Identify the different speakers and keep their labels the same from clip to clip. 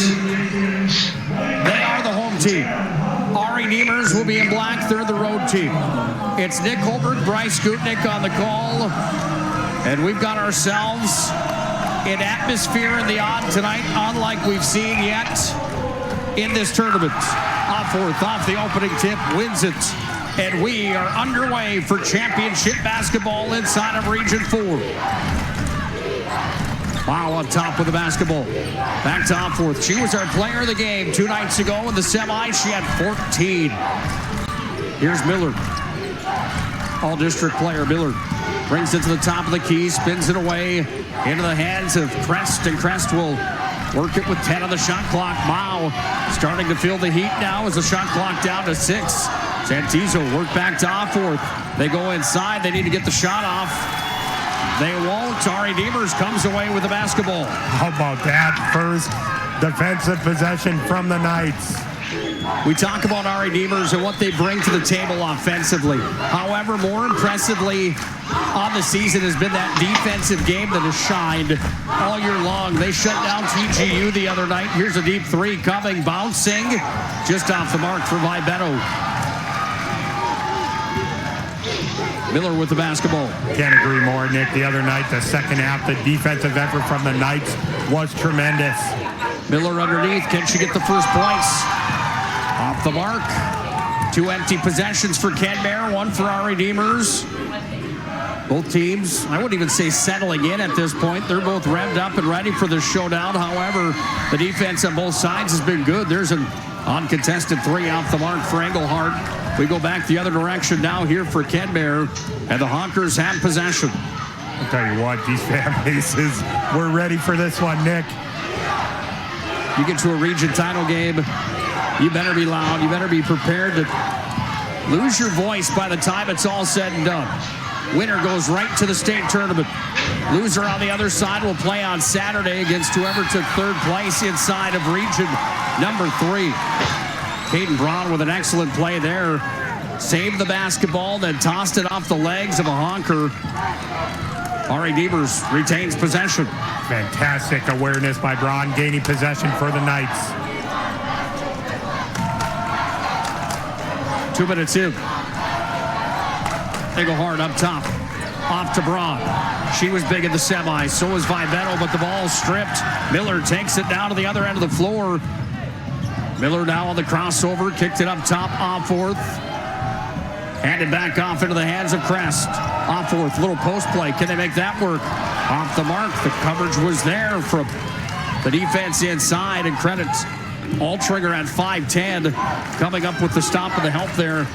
Speaker 1: They are the home team. Ari Niemers will be in black. They're the road team. It's Nick Holbert, Bryce Gutnick on the call. And we've got ourselves an atmosphere in the odd tonight, unlike we've seen yet in this tournament. Fourth off the opening tip, wins it. And we are underway for championship basketball inside of Region 4. Wow, up top with the basketball. Back to Opforth. She was our player of the game 2 nights ago in the semi. She had 14. Here's Miller. All-district player Miller. Brings it to the top of the key, spins it away into the hands of Crest, and Crest will work it with 10 on the shot clock. Mao starting to feel the heat now as the shot clock down to 6. Santizo work back to Opforth. They go inside. They need to get the shot off. They won't. Ari Niemers comes away with the basketball.
Speaker 2: How about that first defensive possession from the Knights?
Speaker 1: We talk about Ari Niemers and what they bring to the table offensively. However, more impressively on the season has been that defensive game that has shined all year long. They shut down TGU the other night. Here's a deep three coming, bouncing just off the mark for Vibeto. Miller with the basketball.
Speaker 2: Can't agree more, Nick. The other night, the second half, the defensive effort from the Knights was tremendous.
Speaker 1: Miller underneath. Can she get the first points? Off the mark. 2 empty possessions for Kenmare, 1 for Ari Niemers. Both teams, I wouldn't even say settling in at this point. They're both revved up and ready for the showdown. However, the defense on both sides has been good. There's an uncontested 3 off the mark for Engelhardt. We go back the other direction now here for Kenmare, and the Hawkers have possession.
Speaker 2: I'll tell you what, these fan bases, we're ready for this one, Nick.
Speaker 1: You get to a region title game, you better be loud. You better be prepared to lose your voice by the time it's all said and done. Winner goes right to the state tournament. Loser on the other side will play on Saturday against whoever took 3rd place inside of region number 3. Caden Braun with an excellent play there. Saved the basketball, then tossed it off the legs of a honker. Ari Niemers retains possession.
Speaker 2: Fantastic awareness by Braun, gaining possession for the Knights.
Speaker 1: 2 minutes in. Engelhardt up top. Off to Braun. She was big in the semi. So was Vibeto, but the ball's stripped. Miller takes it down to the other end of the floor. Miller now on the crossover. Kicked it up top. Opforth. Handed back off into the hands of Crest. Opforth, little post play. Can they make that work? Off the mark. The coverage was there from the defense inside. And credits Altringer at 5'10", coming up with the stop and the help there.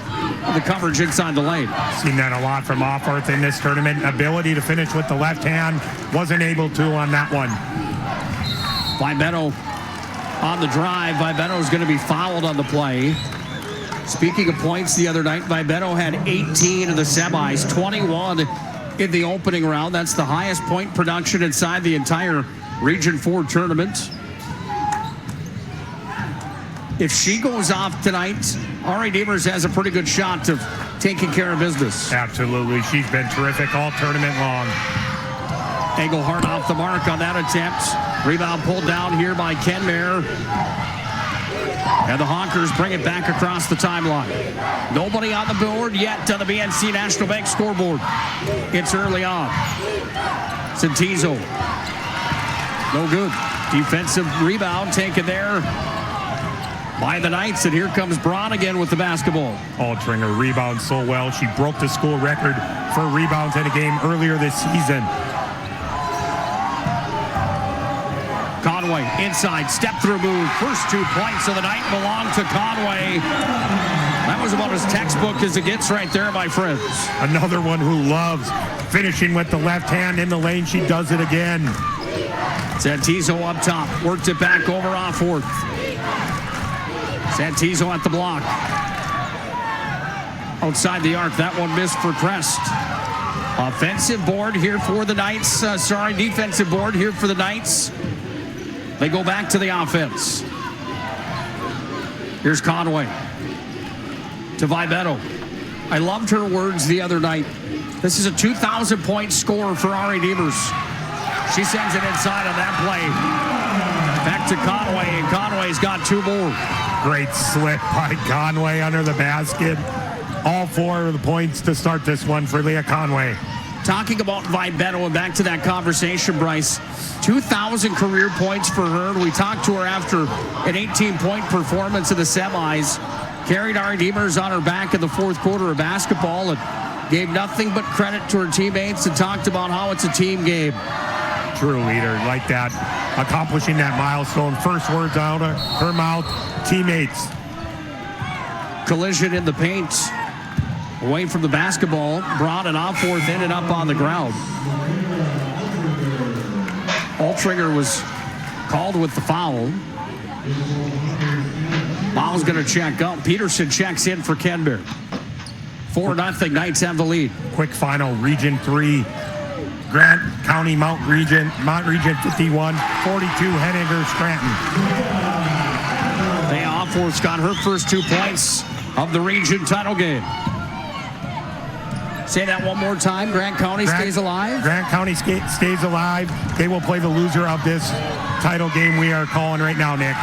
Speaker 1: The coverage inside the lane.
Speaker 2: Seen that a lot from Opforth in this tournament. Ability to finish with the left hand. Wasn't able to on that one.
Speaker 1: Vibeto on the drive. Vibeto is going to be fouled on the play. Speaking of points the other night, Vibeto had 18 in the semis, 21 in the opening round. That's the highest point production inside the entire Region 4 tournament. If she goes off tonight, Ari Niemers has a pretty good shot of taking care of business.
Speaker 2: Absolutely. She's been terrific all tournament long.
Speaker 1: Engelhardt off the mark on that attempt. Rebound pulled down here by Kenmare. And the Hawkers bring it back across the timeline. Nobody on the board yet on the BNC National Bank scoreboard. It's early on. Santizo. No good. Defensive rebound taken there by the Knights, and here comes Braun again with the basketball.
Speaker 2: Altringer rebounds so well. She broke the school record for rebounds in a game earlier this season.
Speaker 1: Conway inside, step through move. First 2 points of the night belong to Conway. That was about as textbook as it gets right there, my friends.
Speaker 2: Another one who loves finishing with the left hand in the lane. She does it again.
Speaker 1: Santizo up top, worked it back over Opforth. Santizo at the block. Outside the arc, that one missed for Crest. Offensive board here for the Knights. Defensive board here for the Knights. They go back to the offense. Here's Conway to Vibeto. I loved her words the other night. This is a 2,000-point score for Ari Niemers. She sends it inside on that play. Back to Conway, and Conway's got 2 more.
Speaker 2: Great slip by Conway under the basket. All 4 of the points to start this one for Leah Conway.
Speaker 1: Talking about Vibetto, and back to that conversation, Bryce. 2,000 career points for her. We talked to her after an 18-point performance in the semis. Carried our Redeemers on her back in the 4th quarter of basketball and gave nothing but credit to her teammates and talked about how it's a team game.
Speaker 2: True leader, like that, accomplishing that milestone. First words out of her mouth, teammates.
Speaker 1: Collision in the paint. Away from the basketball. Brought it off 4th, ended up on the ground. Altringer was called with the foul. Foul's going to check out. Peterson checks in for Kenberg. 4-0, Knights have the lead.
Speaker 2: Quick final, Region 3. Grant County, Mount Region 51, 42, Henniger, Scranton.
Speaker 1: Day Offworth's got her first 2 points of the region title game. Say that one more time. Grant County stays alive.
Speaker 2: Grant County stays alive. They will play the loser of this title game we are calling right now, Nick.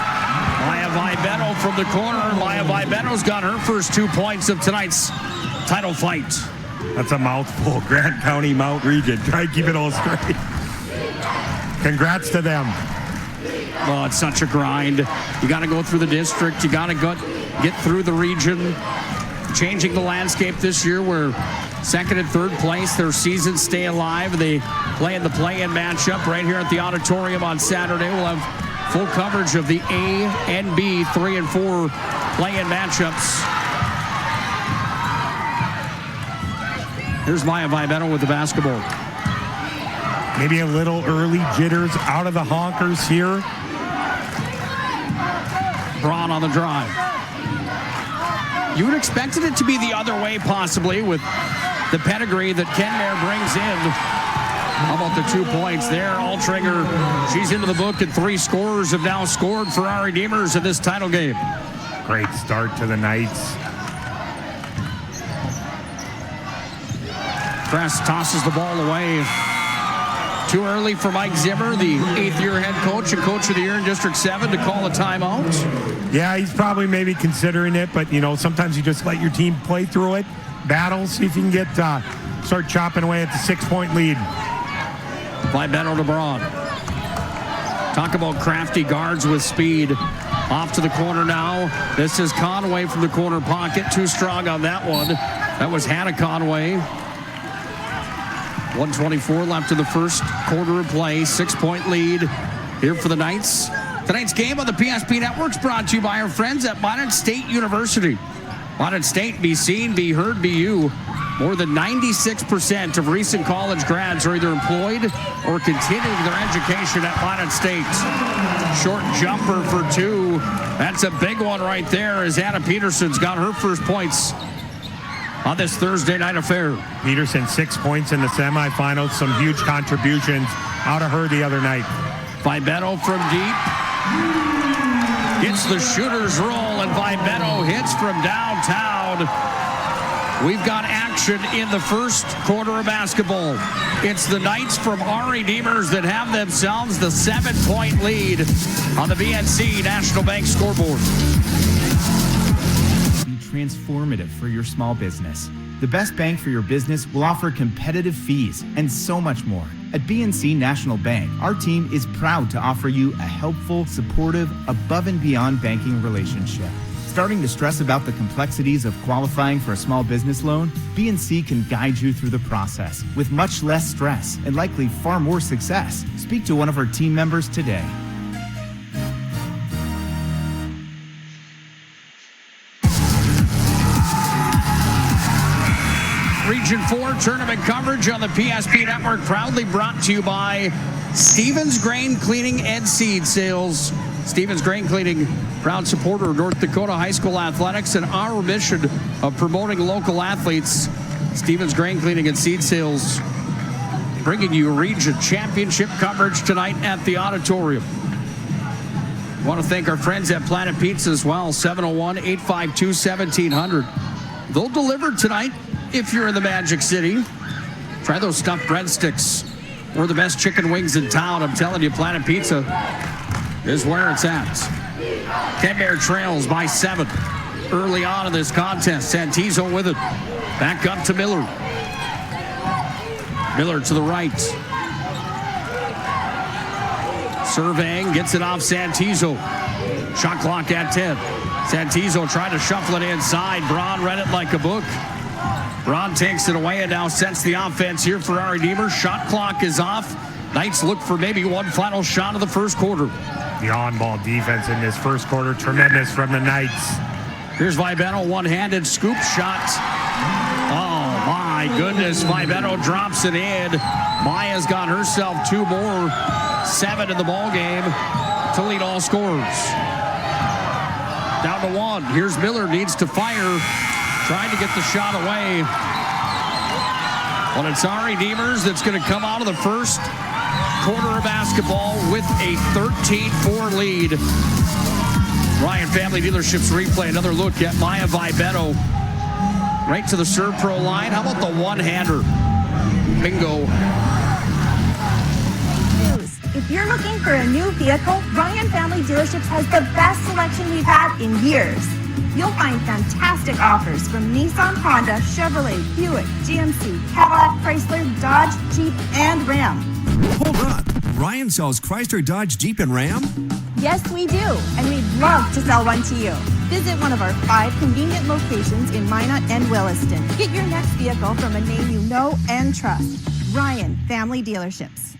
Speaker 1: Maya Vibetto from the corner. Maya Vibetto's got her first 2 points of tonight's title fight.
Speaker 2: That's a mouthful. Grant County, Mount Region. Try to keep it all straight. Congrats to them.
Speaker 1: Oh, it's such a grind. You got to go through the district. You got to get through the region. Changing the landscape this year where 2nd and 3rd place, their seasons stay alive. They play in the play-in matchup right here at the auditorium on Saturday. We'll have full coverage of the A and B 3 and 4 play-in matchups. Here's Maya Vibetto with the basketball.
Speaker 2: Maybe a little early jitters out of the honkers here.
Speaker 1: Braun on the drive. You would expected it to be the other way possibly with the pedigree that Kenmare brings in. How about the 2 points there? Altringer, she's into the book, and 3 scorers have now scored for our Redeemers in this title game.
Speaker 2: Great start to the Knights.
Speaker 1: Press tosses the ball away. Too early for Mike Zimmer, the 8th-year head coach and coach of the year in District 7, to call a timeout.
Speaker 2: Yeah, he's probably maybe considering it, but, sometimes you just let your team play through it, battle, see if you can get start chopping away at the 6-point lead.
Speaker 1: Vibetto to Braun. Talk about crafty guards with speed. Off to the corner now. This is Conway from the corner pocket. Too strong on that one. That was Hannah Conway. 1:24 left in the first quarter of play. 6-point lead here for the Knights. Tonight's game on the PSP Network's brought to you by our friends at Mountain State University. Mountain State, be seen, be heard, be you. More than 96% of recent college grads are either employed or continuing their education at Mountain State. Short jumper for 2. That's a big one right there as Anna Peterson's got her first points on this Thursday night affair.
Speaker 2: Peterson, 6 points in the semifinals. Some huge contributions out of her the other night.
Speaker 1: Vibetto from deep. Gets the shooter's roll, and Vibetto hits from downtown. We've got action in the first quarter of basketball. It's the Knights from our Redeemers that have themselves the 7-point lead on the BNC National Bank scoreboard.
Speaker 3: Transformative for your small business. The best bank for your business will offer competitive fees and so much more. At BNC National Bank, our team is proud to offer you a helpful, supportive, above and beyond banking relationship. Starting to stress about the complexities of qualifying for a small business loan? BNC can guide you through the process with much less stress and likely far more success. Speak to one of our team members today.
Speaker 1: Region 4 tournament coverage on the PSP Network, proudly brought to you by Stevens Grain Cleaning and Seed Sales. Stevens Grain Cleaning, proud supporter of North Dakota high school athletics and our mission of promoting local athletes. Stevens Grain Cleaning and Seed Sales bringing you region championship coverage tonight at the auditorium. I want to thank our friends at Planet Pizza as well, 701-852-1700. They'll deliver tonight. If you're in the Magic City, try those stuffed breadsticks or the best chicken wings in town. I'm telling you, Planet Pizza, is where it's at. Ken Bear trails by 7 early on in this contest. Santizo with it. Back up to Miller. Miller to the right. Surveying, gets it off Santizo. Shot clock at 10. Santizo trying to shuffle it inside. Braun read it like a book. Braun takes it away and now sets the offense here for our Redeemers. Shot clock is off. Knights look for maybe one final shot of the first quarter.
Speaker 2: The on-ball defense in this first quarter, tremendous from the Knights.
Speaker 1: Here's Vibeno, one-handed scoop shot. Oh, my goodness. Vibeno drops it in. Maya's got herself 2 more. 7 in the ball game to lead all scorers. Down to 1. Here's Miller, needs to fire. Trying to get the shot away. Well, it's our Redeemers that's going to come out of the first quarter of basketball with a 13-4 lead. Ryan Family Dealerships replay. Another look at Maya Vibeno. Right to the serve pro line. How about the one-hander? Bingo.
Speaker 4: If you're looking for a new vehicle, Ryan Family Dealerships has the best selection we've had in years. You'll find fantastic offers from Nissan, Honda, Chevrolet, Buick, GMC, Cadillac, Chrysler, Dodge, Jeep, and Ram.
Speaker 5: Hold up. Ryan sells Chrysler, Dodge, Jeep, and Ram?
Speaker 4: Yes, we do, and we'd love to sell one to you. Visit one of our 5 convenient locations in Minot and Williston. Get your next vehicle from a name you know and trust. Ryan Family Dealerships.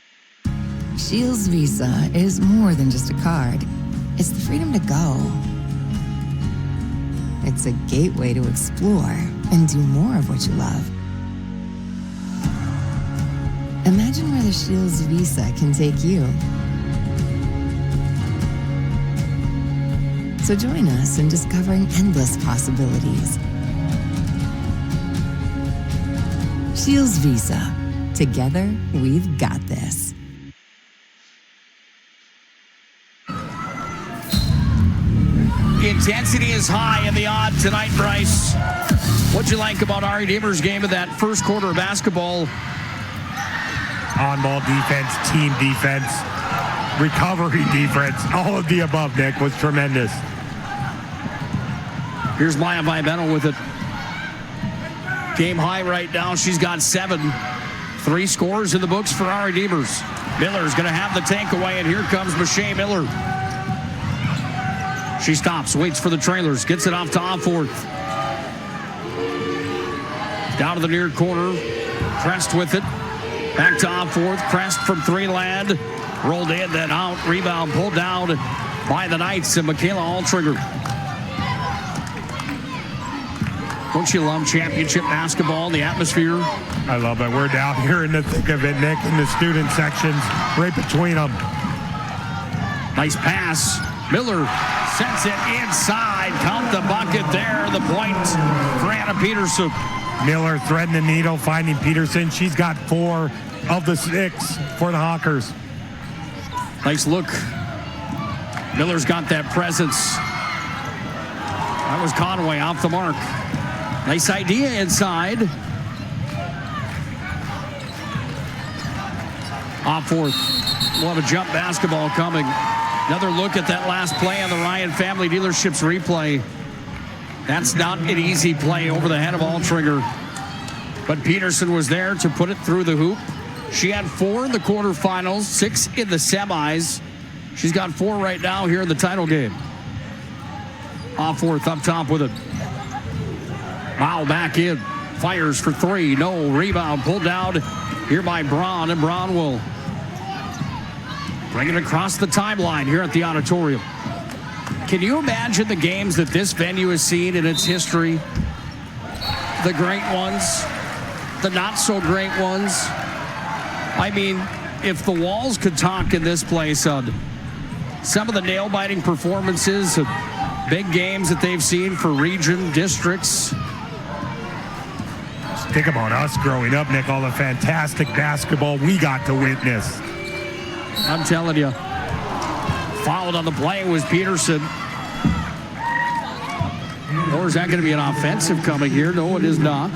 Speaker 6: Shields Visa is more than just a card. It's the freedom to go. It's a gateway to explore and do more of what you love. Imagine where the Shields Visa can take you. So join us in discovering endless possibilities. Shields Visa. Together, we've got this.
Speaker 1: Intensity is high in the odd tonight, Bryce. What'd you like about our Redeemers game of that first quarter of basketball?
Speaker 2: On-ball defense, team defense, recovery defense, all of the above, Nick, was tremendous.
Speaker 1: Here's Maya Vibeno with it. Game high right now. She's got 7. 3 scores in the books for our Redeemers. Miller's going to have the takeaway, and here comes Michelle Miller. She stops, waits for the trailers, gets it off to Alforth. Down to the near corner. Crest with it. Back to Alforth. Crest from 3 land. Rolled in, then out. Rebound pulled down by the Knights and Michaela Altringer. Don't you love championship basketball, the atmosphere?
Speaker 2: I love it. We're down here in the thick of it, Nick, in the student sections, right between them.
Speaker 1: Nice pass. Miller sends it inside. Count the bucket there. The point for Anna Peterson.
Speaker 2: Miller threading the needle, finding Peterson. She's got 4 of the 6 for the Hawkers.
Speaker 1: Nice look. Miller's got that presence. That was Conway off the mark. Nice idea inside. Alforth will have a jump basketball coming. Another look at that last play on the Ryan Family Dealerships replay. That's not an easy play over the head of Altringer. But Peterson was there to put it through the hoop. She had 4 in the quarterfinals, 6 in the semis. She's got 4 right now here in the title game. Alforth up top with it. Foul back in. Fires for 3. No. Rebound pulled down here by Braun, and Braun will bring it across the timeline here at the auditorium. Can you imagine the games that this venue has seen in its history? The great ones, the not so great ones. I mean, if the walls could talk in this place on some of the nail-biting performances of big games that they've seen for region, districts.
Speaker 2: Think about us growing up, Nick, all the fantastic basketball we got to witness.
Speaker 1: I'm telling you. Fouled on the play was Peterson. Or is that going to be an offensive coming here? No, it is not.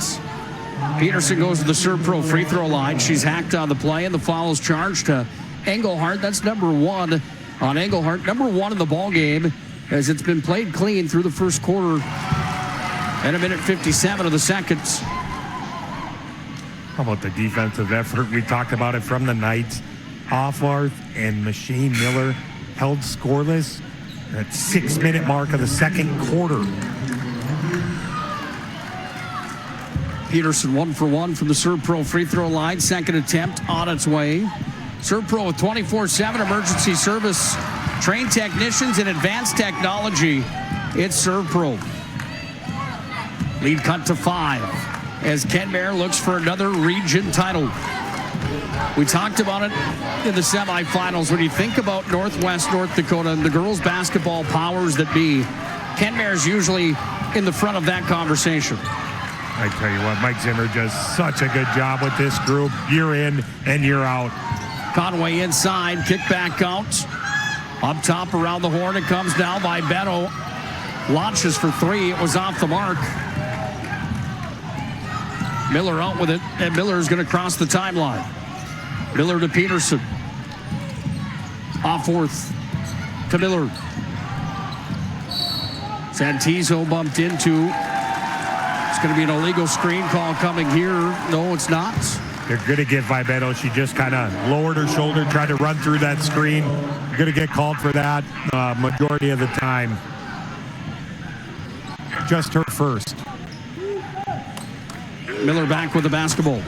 Speaker 1: Peterson goes to the serve pro free throw line. She's hacked on the play, and the foul is charged to Engelhardt. That's number 1 on Englehart. Number 1 in the ball game as it's been played clean through the first quarter and a minute 57 of the second.
Speaker 2: How about the defensive effort? We talked about it from the Knights. Offworth and Machine Miller held scoreless at 6-minute mark of the second quarter.
Speaker 1: Peterson 1 for 1 from the Serve Pro free throw line. Second attempt on its way. Serve Pro with 24/7 emergency service. Trained technicians and advanced technology. It's Serve Pro. Lead cut to 5 as Kenmare looks for another region title. We talked about it in the semifinals. When you think about Northwest North Dakota and the girls basketball powers that be, Kenmare's usually in the front of that conversation.
Speaker 2: I tell you what, Mike Zimmer does such a good job with this group, year in and year out.
Speaker 1: Conway inside, kick back out. Up top around the horn, it comes down by Beto. Launches for 3, it was off the mark. Miller out with it, and Miller's going to cross the timeline. Miller to Peterson. Offworth to Miller. Santizo bumped into. It's going to be an illegal screen call coming here. No, it's not.
Speaker 2: They're going to get Vibeto. She just kind of lowered her shoulder, tried to run through that screen. You're going to get called for that majority of the time. Just her first.
Speaker 1: Miller back with the basketball.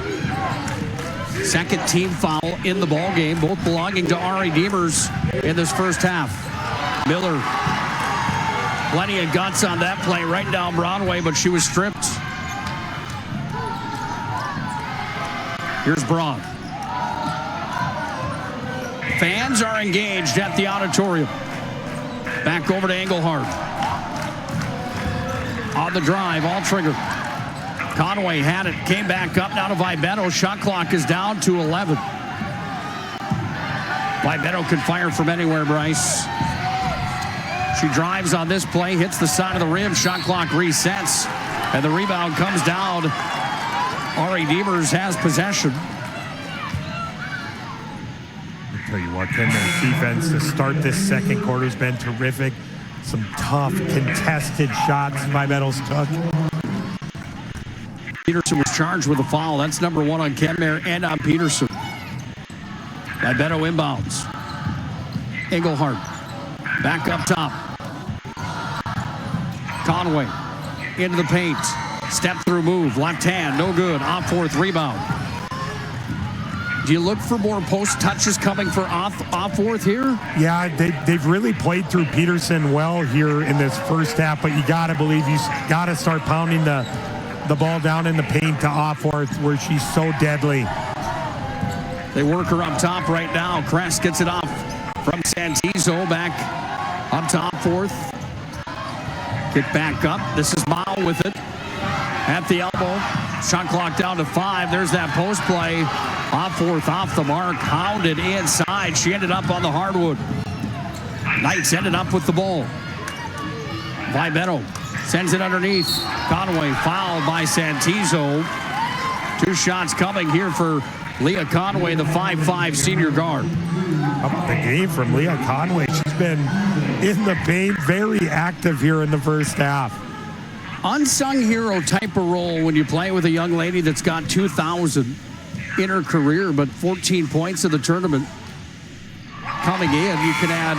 Speaker 1: Second team foul in the ball game, both belonging to Ari Demers in this first half. Miller, plenty of guts on that play right down Broadway, but she was stripped. Here's Braun. Fans are engaged at the auditorium. Back over to Englehart. On the drive, all trigger. Conway had it, came back up, now to Vibeto. Shot clock is down to 11. Vibeto can fire from anywhere, Bryce. She drives on this play, hits the side of the rim, shot clock resets, and the rebound comes down. Ari Demers has possession.
Speaker 2: I'll tell you what, Kenmare's defense to start this second quarter has been terrific. Some tough, contested shots Vibeto's took.
Speaker 1: Peterson was charged with a foul. That's number 1 on Kenmare and on Peterson. Vibeto inbounds. Englehart back up top. Conway into the paint. Step through move. Left hand. No good. Offworth rebound. Do you look for more post touches coming for Offworth here?
Speaker 2: Yeah, they've really played through Peterson well here in this first half, but you got to believe you got to start pounding the ball down in the paint to Offworth where she's so deadly.
Speaker 1: They work her up top right now. Kress gets it off from Santizo. Back up to Offworth. Kick back up. This is Mao with it. At the elbow. Shot clock down to 5. There's that post play. Offworth off the mark. Hounded inside. She ended up on the hardwood. Knights ended up with the ball. Vibeto sends it underneath. Conway fouled by Santizo. 2 shots coming here for Leah Conway, the 5'5" senior guard.
Speaker 2: Up the game from Leah Conway. She's been in the paint, very active here in the first half.
Speaker 1: Unsung hero type of role when you play with a young lady that's got 2,000 in her career, but 14 points in the tournament coming in. You can add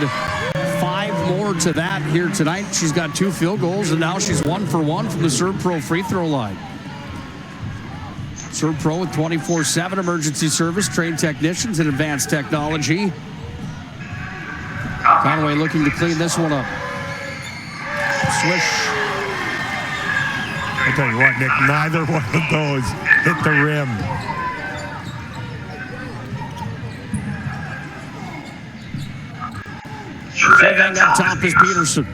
Speaker 1: 5 more to that here tonight. She's got 2 field goals, and now she's 1 for 1 from the Serve Pro free throw line. Serve Pro with 24/7 emergency service, trained technicians, and advanced technology. Conway looking to clean this one up. Swish.
Speaker 2: I tell you what, Nick, neither one of those hit the rim.
Speaker 1: Serving up top is Peterson.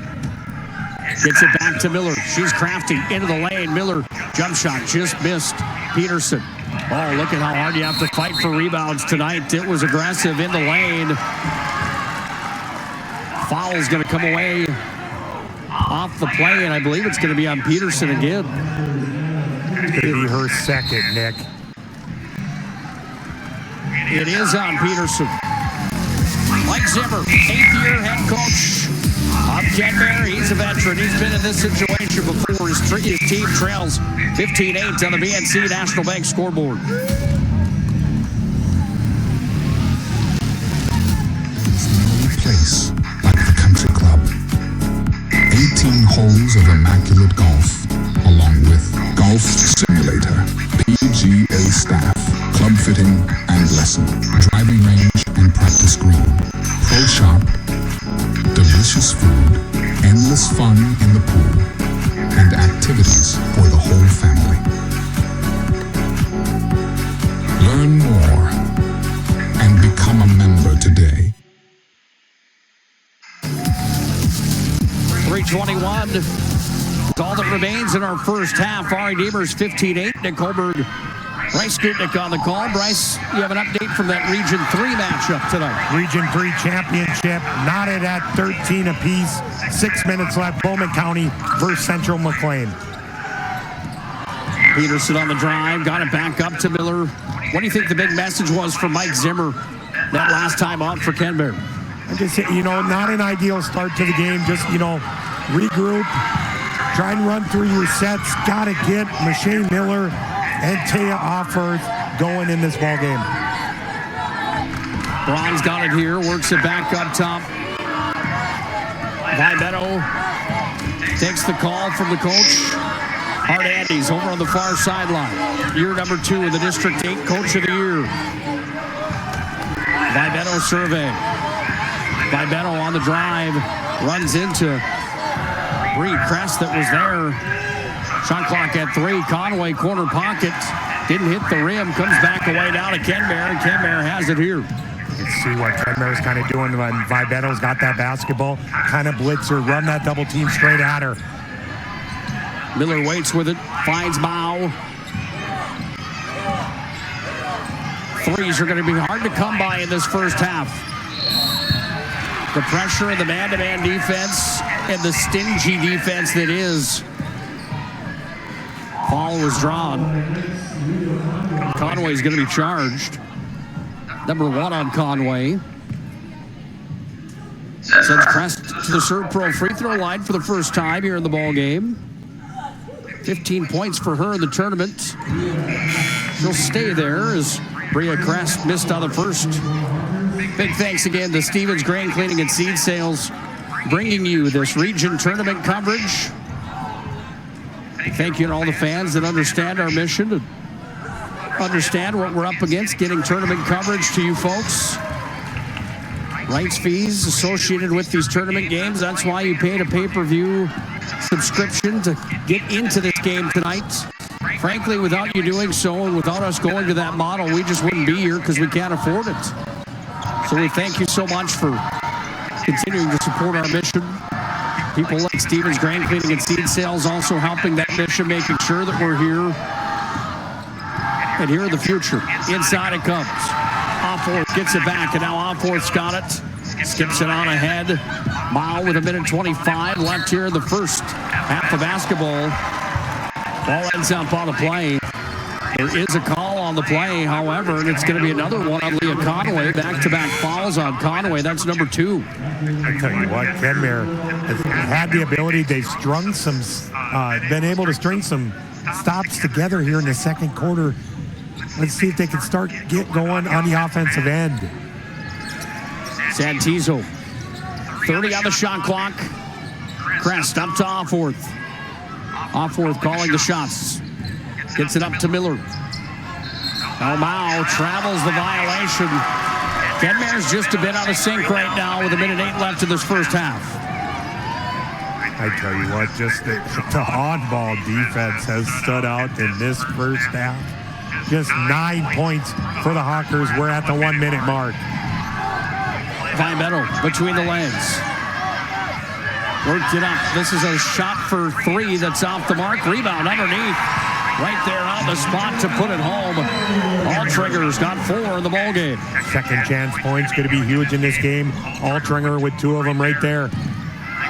Speaker 1: Gets it back to Miller. She's crafty into the lane. Miller, jump shot, just missed. Peterson. Oh, look at how hard you have to fight for rebounds tonight. It was aggressive in the lane. Foul's going to come away off the play, and I believe it's going to be on Peterson again.
Speaker 2: It's going to be her second, Nick.
Speaker 1: It is on Peterson. Mike Zimmer, 8th-year head coach of Kenmare. He's a veteran. He's been in this situation before. His team trails 15-8 on the BNC National Bank scoreboard.
Speaker 7: There's no place like the country club. 18 holes of immaculate golf, along with golf simulator, PGA staff, club fitting and lesson, driving range and practice green, pro shop, delicious food, endless fun in the pool, and activities for the whole family. Learn more and become a member today.
Speaker 1: 3:21 is all that remains in our first half. Ari Demers 15-8. Nick Holberg, Bryce Gutnick on the call. Bryce, you have an update from that Region 3 matchup tonight.
Speaker 2: Region 3 Championship, knotted at 13 apiece. 6 minutes left. Bowman County versus Central McLean.
Speaker 1: Peterson on the drive, got it back up to Miller. What do you think the big message was from Mike Zimmer that last time out for Kenmare?
Speaker 2: I just, not an ideal start to the game. Just, regroup, try and run through your sets. Got to get Machine Miller and Taya Offord going in this ball game.
Speaker 1: Braun's got it here, works it back up top. Vibetto takes the call from the coach. Hart Andes over on the far sideline. Year number 2 in the District 8 Coach of the Year. Vibetto survey. Vibetto on the drive, runs into Bree Crest that was there. Shot clock at 3. Conway corner pocket, didn't hit the rim, comes back away down to Kenmare, and Kenmare has it here.
Speaker 2: Let's see what Kenmare's kind of doing when Vibetto's got that basketball. Kind of blitz her, run that double team straight at her.
Speaker 1: Miller waits with it, finds Mao. Threes are going to be hard to come by in this first half. The pressure and the man-to-man defense and the stingy defense that is. Foul was drawn. Conway's going to be charged. Number 1 on Conway. Sends Crest to the Serve Pro free throw line for the first time here in the ball game. 15 points for her in the tournament. She'll stay there as Bria Crest missed on the first. Big thanks again to Stevens Grain Cleaning and Seed Sales, bringing you this region tournament coverage. Thank you to all the fans that understand our mission, and understand what we're up against, getting tournament coverage to you folks. Rights fees associated with these tournament games. That's why you paid a pay-per-view subscription to get into this game tonight. Frankly, without you doing so and without us going to that model, we just wouldn't be here because we can't afford it. So we thank you so much for continuing to support our mission. People like Stevens Grain Cleaning and Seed Sales also helping that mission, making sure that we're here. And here in the future, inside it comes. Offworth gets it back, and now Offworth's got it. Skips it on ahead. Mile with 1:25 left here in the first half of basketball. Ball ends up on the play. There is a call on the play, however, and it's going to be another one on Leah Conway. Back-to-back fouls on Conway. That's number 2.
Speaker 2: I tell you what, Kenmare has had the ability. They've strung some, been able to string some stops together here in the second quarter. Let's see if they can start get going on the offensive end.
Speaker 1: Santizo, 30 on the shot clock. Crest up to Offworth. Offworth calling the shots. Gets it up to Miller. Now Mao travels the violation. Kenmare's just a bit out of sync right now with 1:08 left in this first half.
Speaker 2: I tell you what, just the on-ball defense has stood out in this first half. Just 9 points for the Hawkers. We're at the 1 minute mark.
Speaker 1: Vibetto between the legs. Worked it up. This is a shot for 3 that's off the mark. Rebound underneath. Right there on the spot to put it home. Altriger's got 4 in the ball game.
Speaker 2: Second chance points going to be huge in this game. Altringer with 2 of them right there.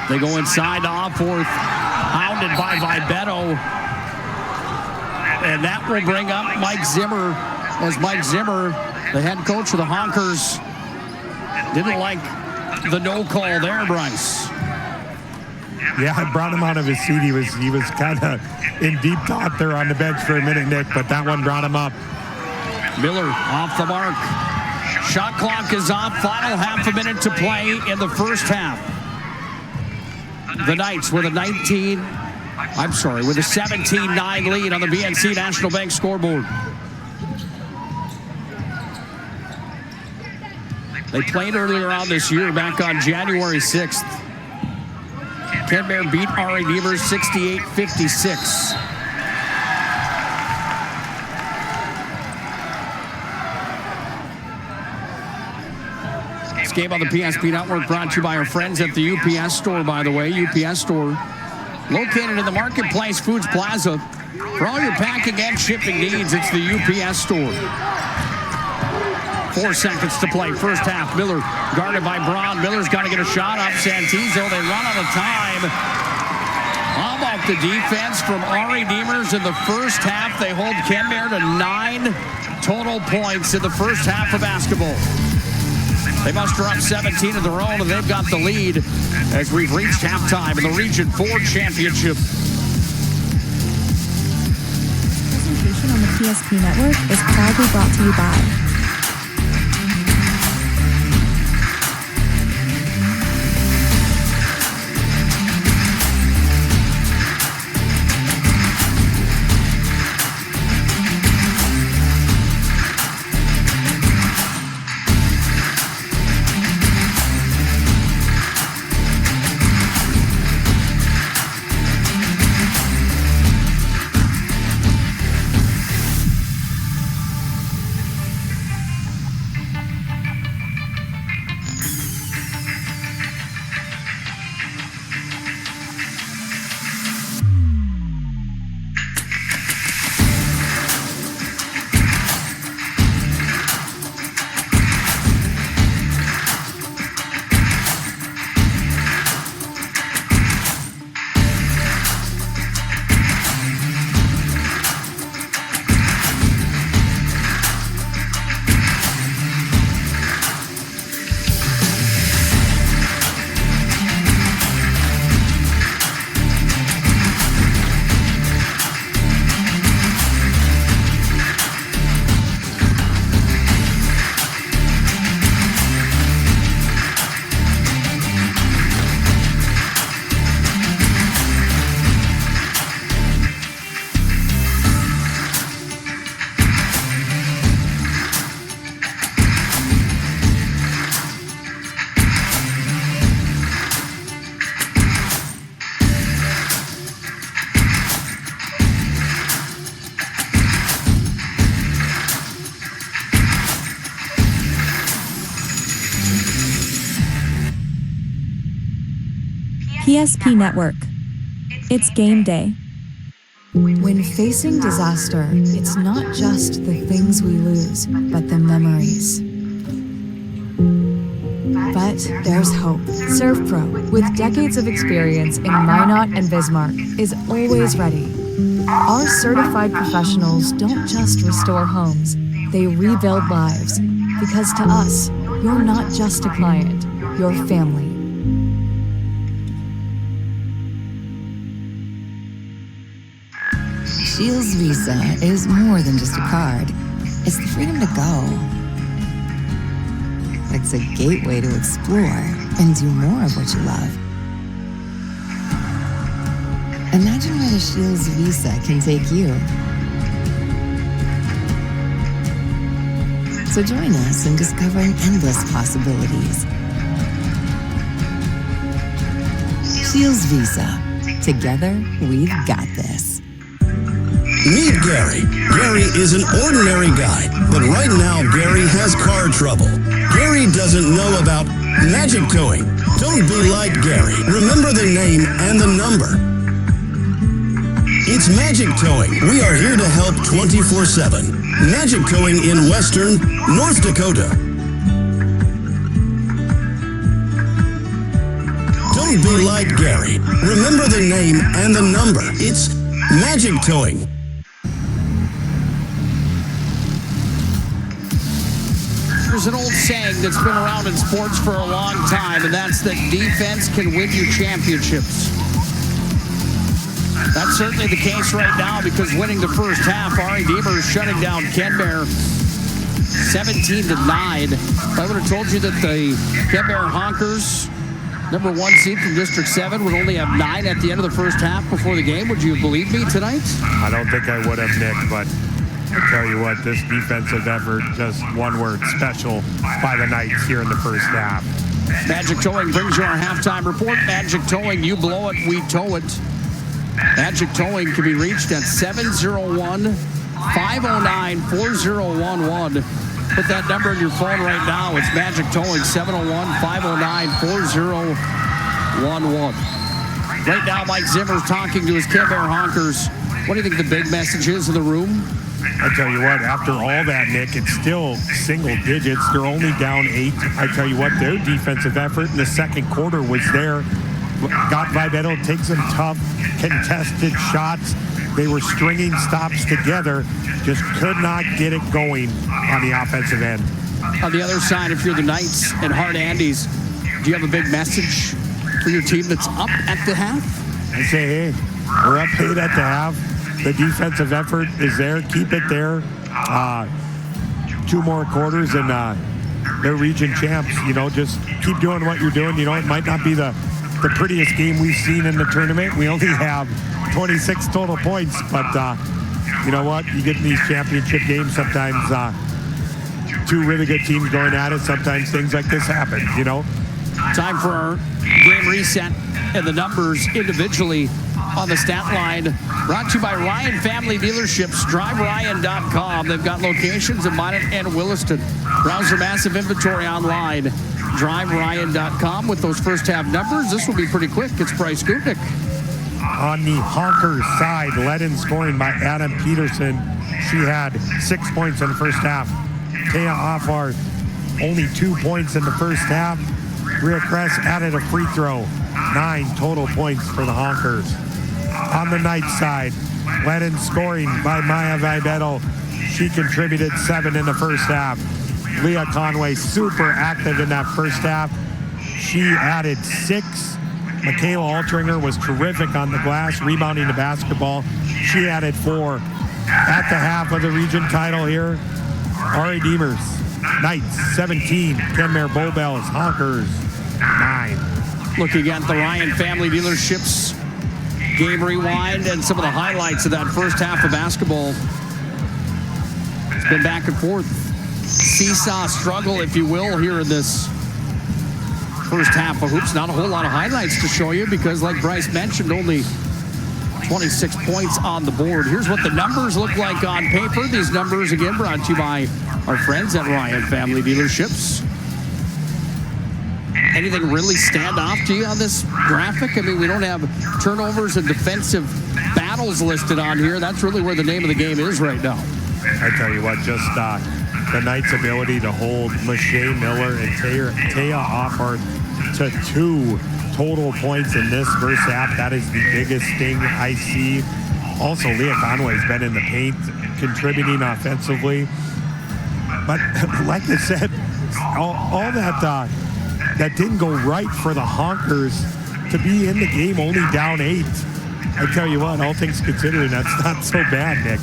Speaker 1: They go inside to Offworth. Hounded by Vibetto. And that will bring up Mike Zimmer, as Mike Zimmer, the head coach of the Hawkers, didn't like the no call there, Bryce.
Speaker 2: Yeah, I brought him out of his seat. He was kind of in deep thought there on the bench for a minute, Nick, but that one brought him up.
Speaker 1: Miller off the mark. Shot clock is off. Final half a minute to play in the first half. The Knights with a 17-9 lead on the BNC National Bank scoreboard. They played earlier on this year, back on January 6th. Kenmare beat R3 GBB 68-56. This game on the PSP Network brought to you by our friends at the UPS store, by the way. UPS store located in the Marketplace Foods Plaza. For all your packing and shipping needs, it's the UPS store. 4 seconds to play. First half. Miller guarded by Braun. Miller's got to get a shot off Santizo. They run out of time. How about the defense from R3 GBB in the first half? They hold Kenmare to 9 total points in the first half of basketball. They muster up 17 of their own, and they've got the lead as we've reached halftime in the Region 4 Championship.
Speaker 4: Presentation on the PSP Network is proudly brought to you by PSP Network. It's game day.
Speaker 8: When facing disaster, it's not just the things we lose, but the memories. But there's hope. ServPro, with decades of experience in Minot and Bismarck, is always ready. Our certified professionals don't just restore homes, they rebuild lives. Because to us, you're not just a client, you're family.
Speaker 6: Shields Visa is more than just a card. It's the freedom to go. It's a gateway to explore and do more of what you love. Imagine where the Shields Visa can take you. So join us in discovering endless possibilities. Shields Visa. Together, we've got this.
Speaker 9: Meet Gary. Gary is an ordinary guy, but right now Gary has car trouble. Gary doesn't know about magic towing. Don't be like Gary. Remember the name and the number. It's Magic Towing. We are here to help 24/7. Magic Towing in Western North Dakota. Don't be like Gary. Remember the name and the number. It's Magic Towing.
Speaker 1: There's an old saying that's been around in sports for a long time, and that's that defense can win you championships. That's certainly the case right now because winning the first half, R.A. Deemer shutting down Kenmare 17-9. I would have told you that the Kenmare Honkers, number 1 seed from District 7, would only have 9 at the end of the first half before the game. Would you believe me tonight?
Speaker 2: I don't think I would have, Nick, but I tell you what, this defensive effort, just one word, special by the Knights here in the first half.
Speaker 1: Magic Towing brings you our halftime report. Magic Towing, you blow it, we tow it. Magic Towing can be reached at 701-509-4011. Put that number in your phone right now. It's Magic Towing, 701-509-4011. Right now, Mike Zimmer's talking to his Kenmare Honkers. What do you think the big message is in the room?
Speaker 2: I tell you what, after all that, Nick, it's still single digits. They're only down 8. I tell you what, their defensive effort in the second quarter was there. Got Vivetto, takes some tough, contested shots. They were stringing stops together, just could not get it going on the offensive end.
Speaker 1: On the other side, if you're the Knights and Hard Andes, do you have a big message for your team that's up at the half?
Speaker 2: I say, hey, we're up 8 at the half. The defensive effort is there. Keep it there. 2 more quarters and they're region champs. You know, just keep doing what you're doing. You know, it might not be the prettiest game we've seen in the tournament. We only have 26 total points, but you know what? You get in these championship games, sometimes 2 really good teams going at it. Sometimes things like this happen, you know?
Speaker 1: Time for our game reset and the numbers individually on the stat line. Brought to you by Ryan Family Dealerships. DriveRyan.com. They've got locations in Minot and Williston. Browse their massive inventory online. DriveRyan.com with those first half numbers. This will be pretty quick. It's Bryce Gutnick.
Speaker 2: On the Honkers side, led in scoring by Adam Peterson. She had 6 points in the first half. Taya Offart, only 2 points in the first half. Rhea Kress added a free throw. 9 total points for the Honkers. On the Knights side, led in scoring by Maya Vivetto. She contributed 7 in the first half. Leah Conway, super active in that first half. She added 6. Michaela Altringer was terrific on the glass, rebounding the basketball. She added 4. At the half of the region title here, R.A. Deemers, Knights 17, Kenmare Bull Bells, Honkers 9.
Speaker 1: Looking at the Ryan Family Dealerships game rewind and some of the highlights of that first half of basketball. It's been back and forth. Seesaw struggle, if you will, here in this first half of hoops. Not a whole lot of highlights to show you because, like Bryce mentioned, only 26 points on the board. Here's what the numbers look like on paper. These numbers, again, brought to you by our friends at Ryan Family Dealerships. Anything really stand off to you on this graphic? I mean, we don't have turnovers and defensive battles listed on here. That's really where the name of the game is right now.
Speaker 2: I tell you what, just the Knights' ability to hold Michelle Miller and Taya Offart to 2 total points in this first half. That is the biggest thing I see. Also, Leah Conway's been in the paint, contributing offensively. But like I said, all that didn't go right for the Honkers to be in the game only down 8. I tell you what, all things considered, that's not so bad, Nick.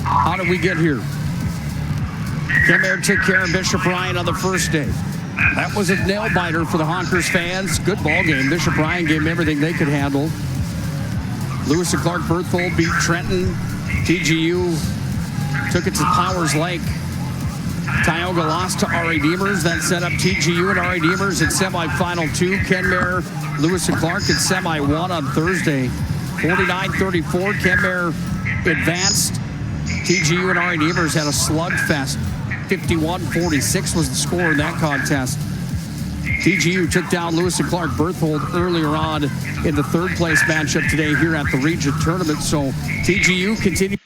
Speaker 1: How did we get here? Kenmare took care of Bishop Ryan on the first day. That was a nail-biter for the Honkers fans. Good ball game. Bishop Ryan gave them everything they could handle. Lewis and Clark Berthold beat Trenton. TGU took it to Powers Lake. Tioga lost to R.A. Deemers. That set up TGU and R.A. Deemers in semifinal 2. Kenmare, Lewis and Clark in semi 1 on Thursday. 49-34. Kenmare advanced. TGU and R.A. Deemers had a slugfest. 51-46 was the score in that contest. TGU took down Lewis and Clark Berthold earlier on in the third place matchup today here at the region tournament. So TGU continues